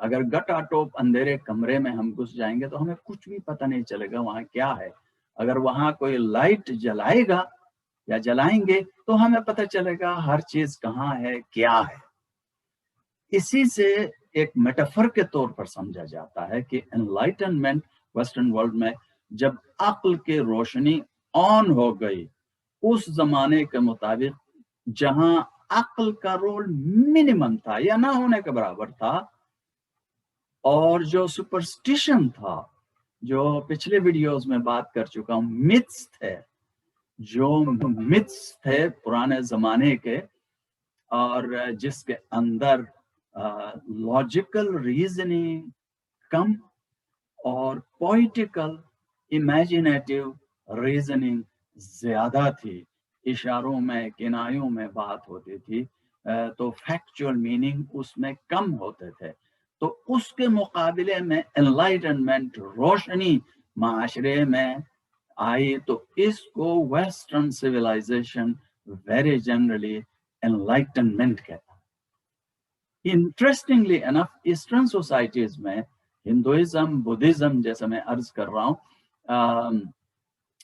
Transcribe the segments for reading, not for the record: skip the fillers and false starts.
اگر گٹا ٹوپ اندھیرے کمرے میں ہم گھس جائیں گے تو ہمیں کچھ بھی پتہ نہیں چلے گا وہاں کیا ہے. اگر وہاں کوئی لائٹ جلائے گا یا جلائیں گے تو ہمیں پتہ چلے گا ہر چیز کہاں ہے کیا ہے. اسی سے ایک میٹافر کے طور پر سمجھا جاتا ہے کہ انلائٹنمنٹ ویسٹرن ورلڈ میں جب عقل کی روشنی آن ہو گئی اس زمانے کے مطابق جہاں عقل کا رول منیمم تھا یا نہ ہونے کے برابر تھا، اور جو سپرسٹیشن تھا، جو پچھلے ویڈیوز میں بات کر چکا ہوں، متس تھے، جو متس تھے پرانے زمانے کے، اور جس کے اندر لاجیکل ریزننگ کم اور پوئٹیکل امیجنیٹو ریزننگ زیادہ تھی. اشاروں میں کنایوں میں بات ہوتی تھی تو فیکچوئل میننگ اس میں کم ہوتے تھے. تو اس کے مقابلے میں انلائٹنمنٹ روشنی معاشرے میں آئی تو اس کو western civilization very generally enlightenment کہتا ہے. انٹرسٹنگلی انف ایسٹرن سوسائٹیز میں ہندوازم، بدھزم جیسا میں عرض کر رہا ہوں،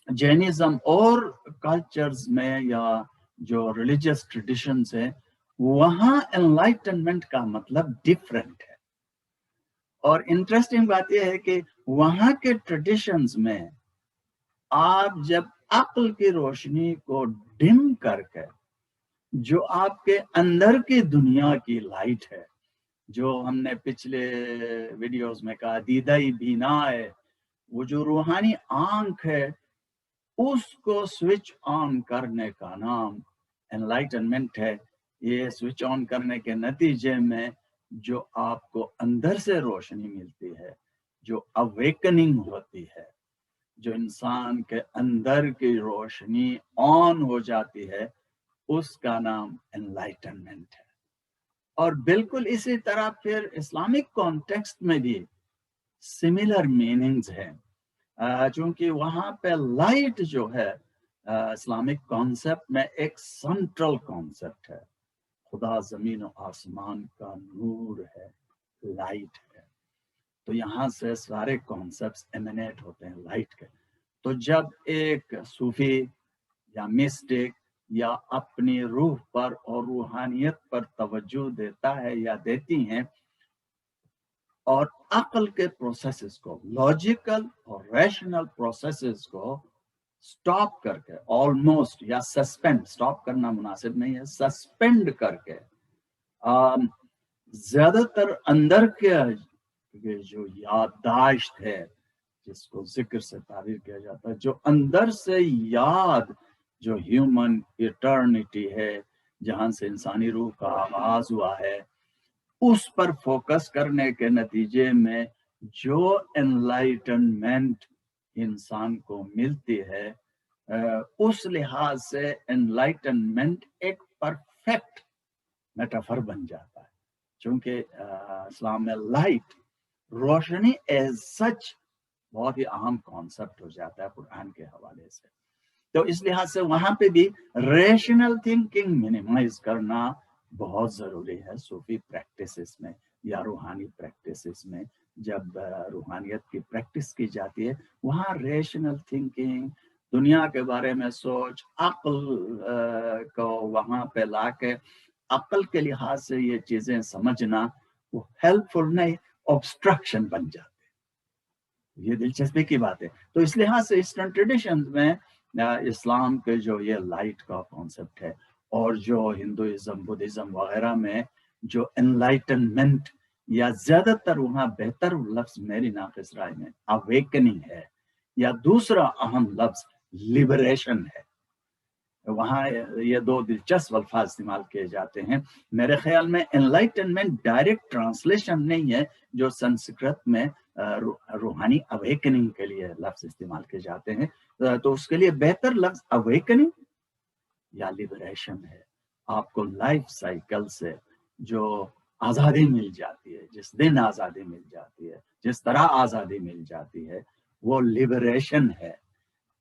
جینزم اور کلچرز میں یا جو ریلیجیس ٹریڈیشنز ہیں وہاں انلائٹنمنٹ کا مطلب ڈفرینٹ ہے. اور انٹرسٹنگ بات یہ ہے کہ وہاں کے ٹریڈیشنز میں آپ جب عقل کی روشنی کو ڈم کر کے جو آپ کے اندر کی دنیا کی لائٹ ہے، جو ہم نے پچھلے ویڈیوز میں کہا دیدائی بینا ہے، وہ جو روحانی آنکھ ہے، اس کو سوئچ آن کرنے کا نام انلائٹنمنٹ ہے. یہ سوئچ آن کرنے کے نتیجے میں جو آپ کو اندر سے روشنی ملتی ہے، جو اویکننگ ہوتی ہے، جو انسان کے اندر کی روشنی آن ہو جاتی ہے، اس کا نام انلائٹنمنٹ ہے. اور بالکل اسی طرح پھر اسلامک کانٹیکسٹ میں بھی سملر میننگز ہیں، چونکہ وہاں پہ لائٹ جو ہے اسلامک کانسیپٹ میں ایک سینٹرل کانسیپٹ ہے. خدا زمین و آسمان کا نور ہے، لائٹ ہے. تو یہاں سے سارے کانسیپٹس ایمینیٹ ہوتے ہیں لائٹ کے. تو جب ایک صوفی یا مسٹک یا اپنی روح پر اور روحانیت پر توجہ دیتا ہے یا دیتی ہیں اور عقل کے پروسیسز کو، لاجیکل اور ریشنل پروسیسز کو سٹاپ کر کے، آلموسٹ یا سسپینڈ، سٹاپ کرنا مناسب نہیں ہے، سسپینڈ کر کے زیادہ تر اندر کے جو یادداشت ہے، جس کو ذکر سے تعبیر کیا جاتا ہے، جو اندر سے یاد، جو ہیومن ایٹرنیٹی ہے، جہاں سے انسانی روح کا آغاز ہوا ہے، اس پر فوکس کرنے کے نتیجے میں جو انلائٹنمنٹ انسان کو ملتی ہے، اس لحاظ سے انلائٹنمنٹ ایک پرفیکٹ میٹافر بن جاتا ہے. چونکہ اسلام میں لائٹ، روشنی ایز سچ بہت ہی اہم کانسیپٹ ہو جاتا ہے قرآن کے حوالے سے. تو اس لحاظ سے وہاں پہ بھی ریشنل تھنکنگ منیمائز کرنا بہت ضروری ہے. صوفی پریکٹسز میں یا روحانی پریکٹسز میں جب روحانیت کی پریکٹس کی جاتی ہے، وہاں ریشنل تھنکنگ، دنیا کے بارے میں سوچ، عقل کو وہاں پہ لا کے عقل کے لحاظ سے یہ چیزیں سمجھنا وہ ہیلپ فل نہیں، obstruction بن جاتے. یہ دلچسپی کی بات ہے. تو اس لحاظ سے ایسٹرن ٹریڈیشن میں اسلام کے جو یہ لائٹ کا کانسیپٹ ہے، اور جو ہندوازم، بدھزم وغیرہ میں جو انلائٹنمنٹ، یا زیادہ تر وہاں بہتر لفظ میری ناقص رائے میں اویکننگ ہے، یا دوسرا اہم لفظ لبریشن ہے. وہاں یہ دو دلچسپ الفاظ استعمال کیے جاتے ہیں. میرے خیال میں انلائٹنمنٹ ڈائریکٹ ٹرانسلیشن نہیں ہے جو سنسکرت میں روحانی اویکننگ کے لیے لفظ استعمال کیے جاتے ہیں. تو اس کے لیے بہتر لفظ اویکننگ یا لبریشن ہے. آپ کو لائف سائیکل سے جو آزادی مل جاتی ہے، جس دن آزادی مل جاتی ہے، جس طرح آزادی مل جاتی ہے، وہ لبریشن ہے.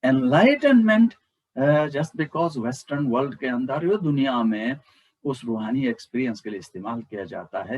Enlightenment just because western world کے اندر دنیا میں اس روحانی ایکسپیرینس کے لیے استعمال کیا جاتا ہے،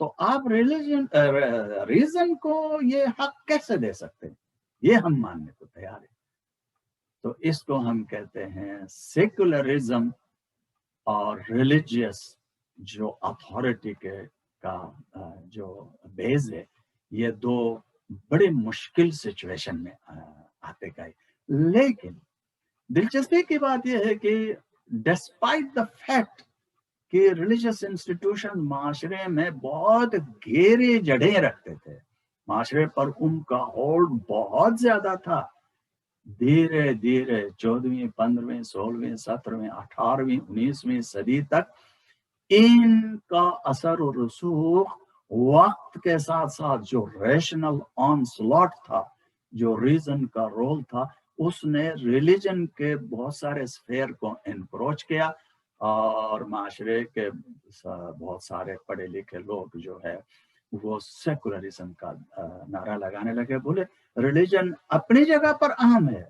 تو آپ ریزن کو یہ حق کیسے دے سکتے ہیں؟ یہ ہم ماننے کو تیار ہیں. تو اس کو ہم کہتے ہیں سیکولرزم اور ریلیجیس جو اتھارٹی کا جو بیس ہے، یہ دو بڑے مشکل سچویشن میں آتے گئے. لیکن دلچسپی کی بات یہ ہے کہ ڈسپائٹ دا فیکٹ کہ ریلیجیس انسٹیٹیوشن معاشرے میں بہت گہری جڑیں رکھتے تھے، معاشرے پر ان کا ہولڈ بہت زیادہ تھا، دھیرے دھیرے 14ویں 15ویں 16ویں 17ویں 18ویں 19ویں صدی تک ان کا اثر و رسوخ وقت کے ساتھ ساتھ جو ریشنل آن سلاٹ تھا، جو ریزن کا رول تھا، اس نے ریلیجن کے بہت سارے سفیر کو انکروچ کیا، اور معاشرے کے بہت سارے پڑھے لکھے لوگ جو ہے وہ سیکولرزم کا نعرہ لگانے لگے، بولے ریلیجن اپنی جگہ پر اہم ہے،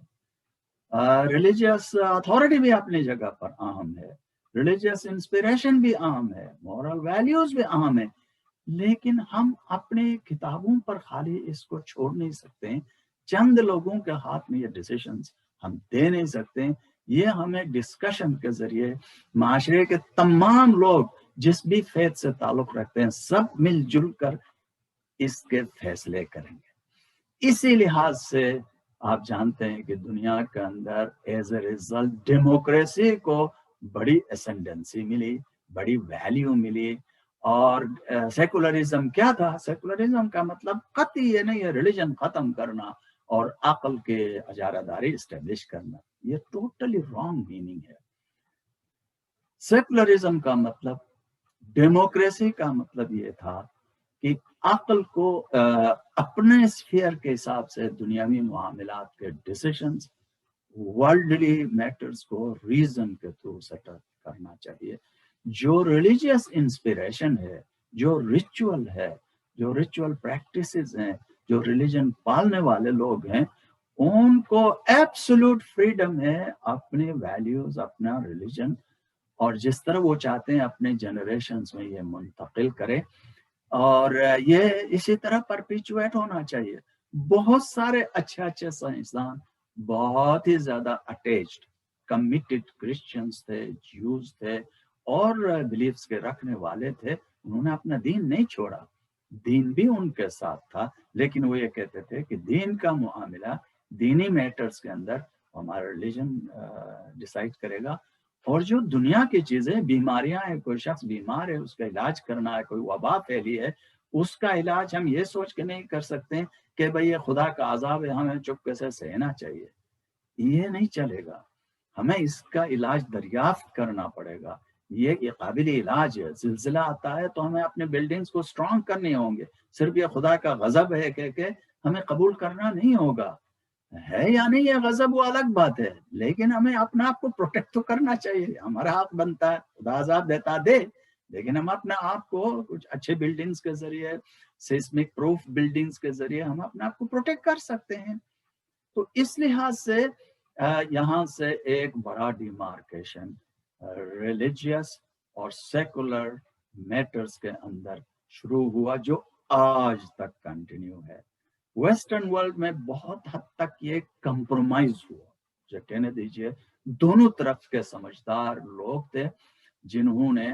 ریلیجیس اتھارٹی بھی اپنی جگہ پر اہم ہے، ریلیجیس انسپریشن بھی اہم ہے، مورل ویلیوز بھی اہم ہے، لیکن ہم اپنے کتابوں پر خالی اس کو چھوڑ نہیں سکتے، چند لوگوں کے ہاتھ میں یہ ڈیسیشنز ہم دے نہیں سکتے. یہ ہمیں ڈسکشن کے ذریعے معاشرے کے تمام لوگ جس بھی فیت سے تعلق رکھتے ہیں سب مل جل کر اس کے فیصلے کریں گے. اسی لحاظ سے آپ جانتے ہیں کہ دنیا کے اندر ایز اے ریزلٹ ڈیموکریسی کو بڑی اسینڈنسی ملی، بڑی ویلیو ملی. اور سیکولرزم کیا تھا؟ سیکولرزم کا مطلب قطعی یہ نہیں ہے ریلیجن ختم کرنا اور عقل کے اجارہ داری اسٹیبلش کرنا، یہ ٹوٹلی رانگ میننگ ہے. سیکولرزم کا مطلب، ڈیموکریسی کا مطلب یہ تھا کہ عقل کو اپنے اسفیئر کے حساب سے دنیاوی معاملات کے ڈیسیشنز، ورلڈلی میٹرز کو ریزن کے تھرو سیٹل کرنا چاہیے. جو ریلیجیس انسپریشن ہے، جو ریچول ہے، جو ریچول پریکٹسز ہیں، جو ریلیجن پالنے والے لوگ ہیں، ان کو ایبسولوٹ فریڈم ہے اپنے ویلیوز، اپنا ریلیجن، اور جس طرح وہ چاہتے ہیں اپنے جنریشنز میں یہ منتقل کرے، اور یہ اسی طرح پرپیچویٹ ہونا چاہیے. بہت سارے اچھے سائنسدان بہت ہی زیادہ اٹیچڈ کمیٹڈ کرسچنز تھے، جیوز تھے، اور بلیفز کے رکھنے والے تھے. انہوں نے اپنا دین نہیں چھوڑا، دین بھی ان کے ساتھ تھا، لیکن وہ یہ کہتے تھے کہ دین کا معاملہ، دینی میٹرز کے اندر ہمارا ریلیجن ڈیسائیڈ کرے گا، اور جو دنیا کی چیزیں، بیماریاں ہیں، کوئی شخص بیمار ہے اس کا علاج کرنا ہے، کوئی وبا پھیلی ہے، اس کا علاج ہم یہ سوچ کے نہیں کر سکتے کہ بھئی یہ خدا کا عذاب ہے ہمیں چپکے سے سہنا چاہیے. یہ نہیں چلے گا، ہمیں اس کا علاج دریافت کرنا پڑے گا. یہ قابل علاج ہے. زلزلہ آتا ہے تو ہمیں اپنے بلڈنگز کو سٹرونگ کرنے ہوں گے، صرف یہ خدا کا غضب ہے کہ ہمیں قبول کرنا نہیں ہوگا. ہے یا نہیں یہ غضب وہ الگ بات ہے، لیکن ہمیں اپنا آپ کو پروٹیکٹ تو کرنا چاہیے. ہمارا حق بنتا ہے، خدا عذاب دیتا دے، لیکن ہم اپنا آپ کو کچھ اچھے بلڈنگز کے ذریعے، سیسمک پروف بلڈنگز کے ذریعے ہم اپنا آپ کو پروٹیکٹ کر سکتے ہیں. تو اس لحاظ سے یہاں سے ایک بڑا ڈیمارکیشن ریلیجیس اور سیکولر میٹرز کے اندر شروع ہوا، جو آج تک کنٹینیو ہے. ویسٹرن ورلڈ میں بہت حد تک یہ کمپرومائز ہوا، جو کہنے دیجئے دونوں طرف کے سمجھدار لوگ تھے جنہوں نے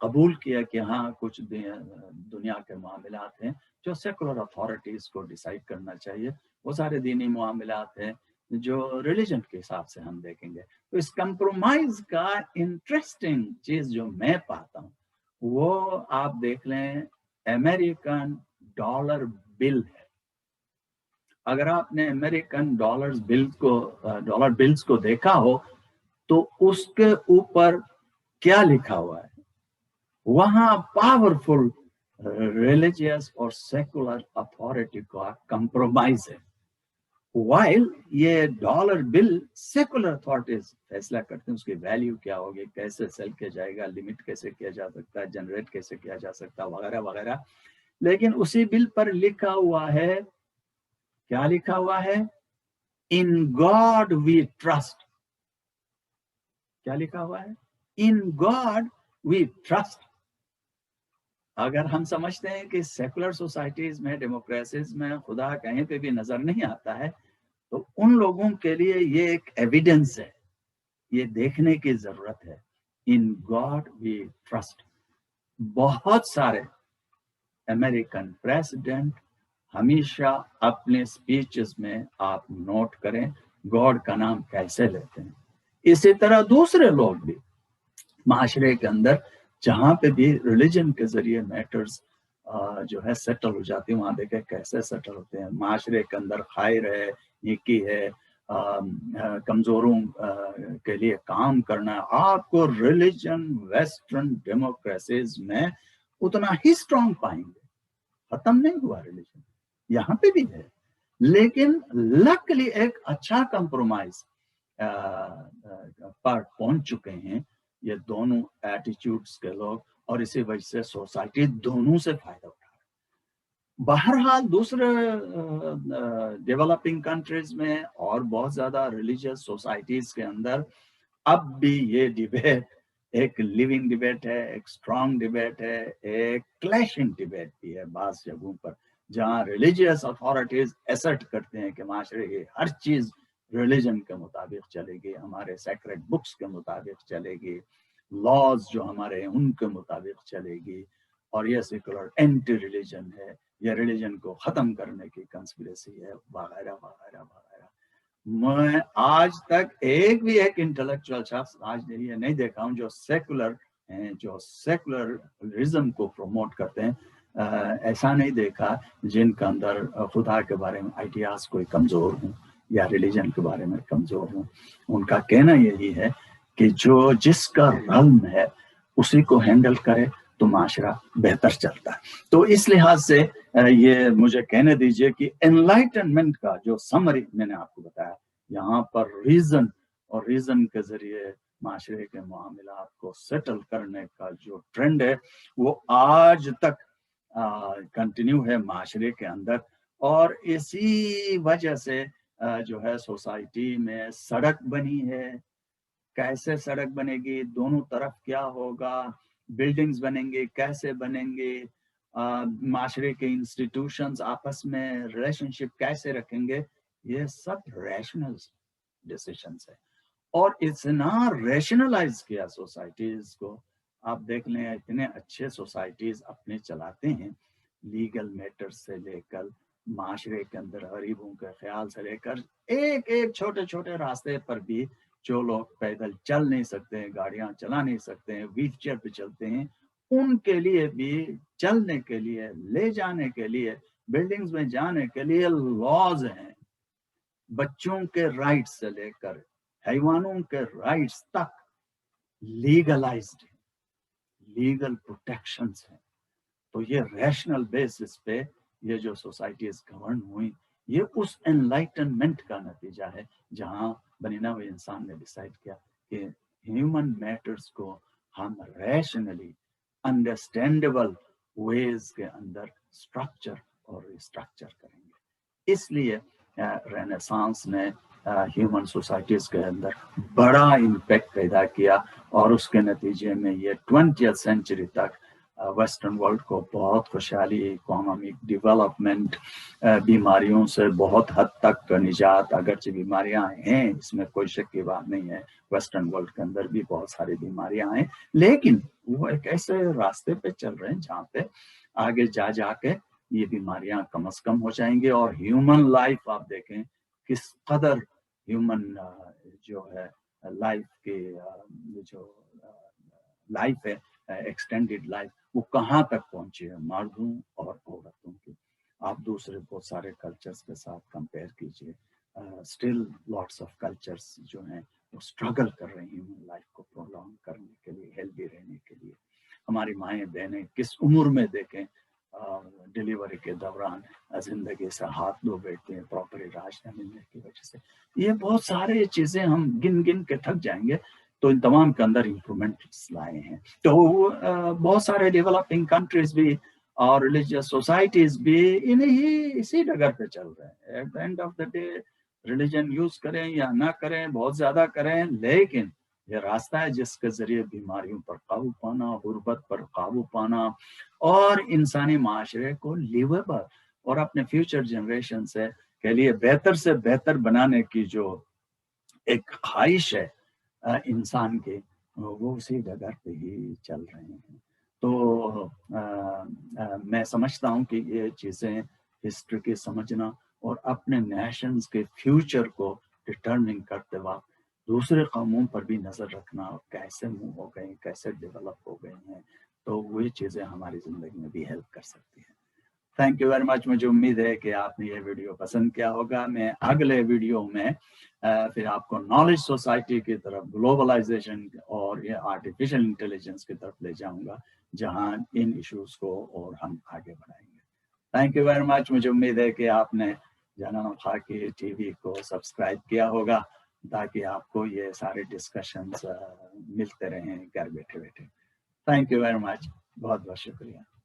قبول کیا کہ ہاں کچھ دنیا کے معاملات ہیں جو سیکولر اتھارٹیز کو ڈیسائیڈ کرنا چاہیے، وہ سارے دینی معاملات ہیں جو ریلیجن کے حساب سے ہم دیکھیں گے. تو اس کمپرومائز کا انٹرسٹنگ چیز جو میں پاتا ہوں وہ آپ دیکھ لیں، امریکن ڈالر بل ہے. اگر آپ نے امریکن ڈالر بلز کو دیکھا ہو تو اس کے اوپر کیا لکھا ہوا ہے؟ وہاں پاورفل ریلیجیس اور سیکولر اتھارٹی کا کمپرومائز ہے، وائل یہ ڈالر بل سیکولر اتھارٹیز فیصلہ کرتے ہیں اس کی ویلیو کیا ہوگی، کیسے سیل کیا جائے گا، لمٹ کیسے کیا جا سکتا ہے، جنریٹ کیسے کیا جا سکتا ہے، وغیرہ وغیرہ. لیکن اسی بل پر لکھا ہوا ہے، کیا لکھا ہوا ہے؟ In God we trust. کیا لکھا ہوا ہے؟ In God we trust. اگر ہم سمجھتے ہیں کہ سیکولر سوسائٹیز میں، ڈیموکریسیز میں خدا کہیں پہ بھی نظر نہیں آتا ہے، تو ان لوگوں کے لیے یہ ایک ایویڈنس ہے، یہ دیکھنے کی ضرورت ہے. In God we trust. بہت سارے امریکن پریزیڈنٹ ہمیشہ اپنے سپیچز میں آپ نوٹ کریں گاڈ کا نام کیسے لیتے ہیں. اسی طرح دوسرے لوگ بھی معاشرے کے اندر جہاں پہ بھی ریلیجن کے ذریعے میٹرز جو ہے سیٹل ہو جاتی ہیں، وہاں دیکھیں کیسے سیٹل ہوتے ہیں. معاشرے کے اندر خیر ہے، نیکی ہے، کمزوروں کے لیے کام کرنا ہے. آپ کو ریلیجن ویسٹرن ڈیموکریسیز میں اتنا ہی اسٹرانگ پائیں گے. ختم نہیں ہوا ریلیجن، یہاں پہ بھی ہے، لیکن لکلی ایک اچھا کمپرومائز پر پہنچ چکے ہیں یہ دونوں ایٹیچیوڈز کے لوگ، اور اسی وجہ سے سوسائٹی دونوں سے فائدہ اٹھا رہی ہے. بہرحال دوسرے ڈیولپنگ کنٹریز میں اور بہت زیادہ ریلیجیس سوسائٹیز کے اندر اب بھی یہ ڈیبیٹ ایک لیونگ ڈیبیٹ ہے، ایک اسٹرانگ ڈیبیٹ ہے، ایک کلیشنگ ڈیبیٹ بھی ہے بعض جگہوں پر، جہاں ریلیجیس اتھارٹیز ایسرٹ کرتے ہیں کہ معاشرے کی ہر چیز ریلیجن کے مطابق چلے گی، ہمارے سیکریٹ بکس کے مطابق چلے گی، لاز جو ہمارے ہیں ان کے مطابق چلے گی، اور یہ سیکولر اینٹی ریلیجن ہے، یہ ریلیجن کو ختم کرنے کی کنسپریسی ہے، وغیرہ وغیرہ وغیرہ. میں آج تک ایک انٹلیکچوئل شخص آج یہ نہیں دیکھا ہوں جو سیکولر ہیں، جو سیکولرزم کو پروموٹ کرتے ہیں، ایسا نہیں دیکھا جن کے اندر خدا کے بارے میں آئیڈیاز کوئی کمزور ہوں یا ریلیجن کے بارے میں کمزور ہوں. ان کا کہنا یہی ہے کہ جو جس کا رلم ہے اسی کو ہینڈل کرے تو معاشرہ بہتر چلتا ہے. تو اس لحاظ سے یہ مجھے کہنے دیجئے کہ انلائٹنمنٹ کا جو سمری میں نے آپ کو بتایا، یہاں پر ریزن اور ریزن کے ذریعے معاشرے کے معاملات کو سیٹل کرنے کا جو ٹرینڈ ہے وہ آج تک کنٹینیو ہے معاشرے کے اندر. اور اسی وجہ سے جو ہے سوسائٹی میں سڑک بنی ہے. کیسے سڑک بنے گی، دونوں طرف کیا ہوگا، بلڈنگز بنیں گے کیسے بنیں گے، معاشرے کے انسٹیٹیوشنز آپس میں ریلیشن شپ کیسے رکھیں گے، یہ سب ریشنل ڈیسیشنز ہے. اور اتنا ریشنلائز کیا سوسائٹیز کو. آپ دیکھ لیں اتنے اچھے سوسائٹیز اپنے چلاتے ہیں، لیگل میٹر سے لے کر معاشرے کے اندر غریبوں کے خیال سے لے کر ایک چھوٹے چھوٹے راستے پر بھی جو لوگ پیدل چل نہیں سکتے ہیں، گاڑیاں چلا نہیں سکتے ہیں، ویل چیئر پہ چلتے ہیں، ان کے لیے بھی چلنے کے لیے، لے جانے کے لیے، بلڈنگز میں جانے کے لیے لاز ہیں. بچوں کے رائٹس سے لے کر حیوانوں کے رائٹس تک لیگلائزڈ ہیں، لیگل پروٹیکشنز ہیں. تو یہ ریشنل بیسس پہ یہ جو سوسائٹیز گورن ہوئی، یہ اس انلائٹنمنٹ کا نتیجہ ہے جہاں بنی نوع انسان نے ڈیسائیڈ کیا کہ ہیومن میٹرز کو ہم ریشنلی انڈرسٹینڈیبل ویز کے اندر اسٹرکچر اور ریسٹرکچر کریں گے. اس لیے رینیسانس نے ہیومن سوسائٹیز کے اندر بڑا امپیکٹ پیدا کیا، اور اس کے نتیجے میں یہ 20th سینچری تک ویسٹرن ورلڈ کو بہت خوشحالی، اکنامک ڈیولپمنٹ، بیماریوں سے بہت حد تک نجات. اگرچہ بیماریاں ہیں، اس میں کوئی شک کی بات نہیں ہے، ویسٹرن ورلڈ کے اندر بھی بہت ساری بیماریاں ہیں، لیکن وہ ایک ایسے راستے پہ چل رہے ہیں جہاں پہ آگے جا کے یہ بیماریاں کم از کم ہو جائیں گے. اور ہیومن لائف آپ دیکھیں کس قدر ہیومن جو ہے لائف کے جو لائف ہے ایکسٹینڈیڈ لائف، وہ کہاں تک پہنچے ہے مردوں اور عورتوں کی. آپ دوسرے بہت سارے کلچرز کے ساتھ کمپیئر کیجئے، اسٹل لاٹس آف کلچرز جو ہیں وہ اسٹرگل کر رہی ہیں لائف کو پرولونگ کرنے کے لیے، ہیلدی رہنے کے لیے. ہماری مائیں بہنیں کس عمر میں دیکھیں ڈیلیوری کے دوران زندگی سے ہاتھ دھو بیٹھتے ہیں پراپر علاج نہ ملنے کی وجہ سے. یہ بہت سارے چیزیں ہم گن کے تھک جائیں گے. تو ان تمام کے اندر امپرومنٹس لائے ہیں. تو بہت سارے ڈیولپنگ کنٹریز بھی اور ریلیجیس سوسائٹیز بھی اسی ڈگر پہ چل رہے ہیں. At the end of the day religion use کریں یا نہ کریں، بہت زیادہ کریں، لیکن یہ راستہ ہے جس کے ذریعے بیماریوں پر قابو پانا، غربت پر قابو پانا اور انسانی معاشرے کو لیویبل اور اپنے فیوچر جنریشن کے لیے بہتر سے بہتر بنانے کی جو ایک خواہش ہے انسان کی، وہ اسی ڈگر پہ ہی چل رہے ہیں. تو میں سمجھتا ہوں کہ یہ چیزیں ہسٹری کی سمجھنا اور اپنے نیشنز کے فیوچر کو ڈٹرمن کرتے وقت دوسرے قوموں پر بھی نظر رکھنا، اور کیسے موو ہو گئے، کیسے ڈیولپ ہو گئے ہیں، تو وہی چیزیں ہماری زندگی میں بھی ہیلپ کر سکتی ہیں. Thank you very much. مجھے امید ہے کہ آپ نے یہ ویڈیو پسند کیا ہوگا. میں اگلے ویڈیو میں پھر آپ کو نالج سوسائٹی کی طرف، گلوبلائزیشن اور یہ آرٹیفیشل انٹیلیجنس کی طرف لے جاؤں گا، جہاں ان ایشوز کو اور ہم آگے بڑھائیں گے. Thank you very much. مجھے امید ہے کہ آپ نے جنان خاکی ٹی وی کو سبسکرائب کیا ہوگا تاکہ آپ کو یہ سارے ڈسکشنز ملتے رہیں گھر بیٹھے بیٹھے. Thank you very much. بہت بہت شکریہ.